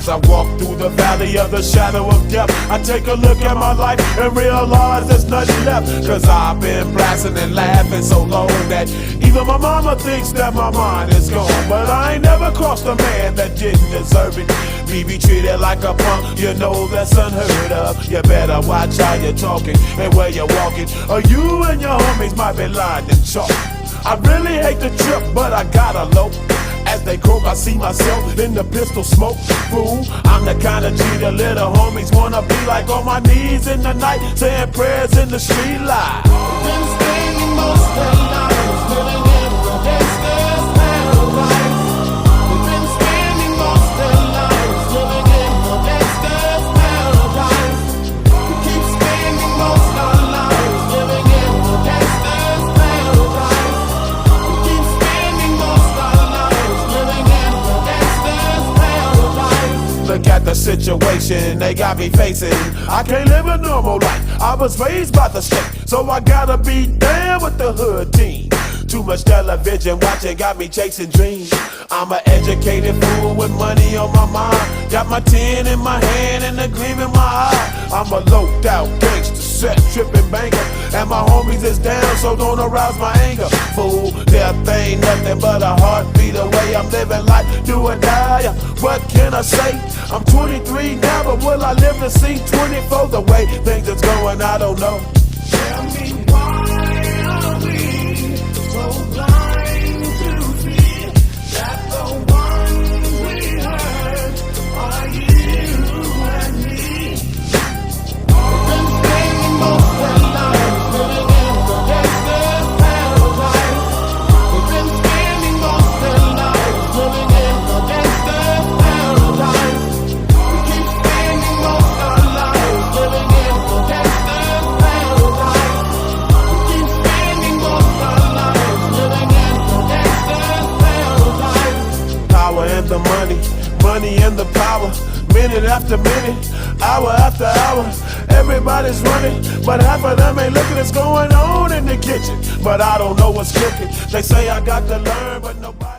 As I walk through the valley of the shadow of death, I take a look at my life and realize there's nothing left. Cause I've been blasting and laughing so long that even my mama thinks that my mind is gone. But I ain't never crossed a man that didn't deserve it. Be treated like a punk, you know that's unheard of. You better watch how you're talking and where you're walking, or you and your homies might be lined in chalk. I really hate the trip, but I gotta low. As they croak, I see myself in the pistol smoke. Fool, I'm the kind of G the little homies wanna be like, on my knees in the night, saying prayers in the street light. Been spending most of their lives living in the gangster's paradise. We've been spending most of their lives living in the gangster's paradise. We keep spending most of our lives living in the gangster's paradise. We keep spending most of our lives living in the gangster's paradise. Look at the situation they got me facing. I can't live a normal life. I was raised by the state, so I gotta be down with the hood team. Too much television watching got me chasing dreams. I'm an educated fool with money on my mind. Got my tin in my hand and a gleam in my eye. I'm a loped out gangster, set tripping banker, and my homies is down, so don't arouse my anger. Fool, death ain't nothing but a heartbeat away. I'm living life, do or die. What can I say? I'm 23 now, but will I live to see 24? The way things is going, I don't know. Tell me why are we so blind to see that the ones we hurt are you and me? We've been spending most of our lives living in the gangster's paradise. We've been spending most of our lives living in the gangster's paradise. We keep spending most of our lives living in the gangster's paradise. We keep spending most of our lives living in the gangster's paradise. Power and the money, money and the power. Minute after minute, hour after hour, everybody's running, but half of them ain't looking. It's going on in the kitchen, but I don't know what's cooking. They say I got to learn, but nobody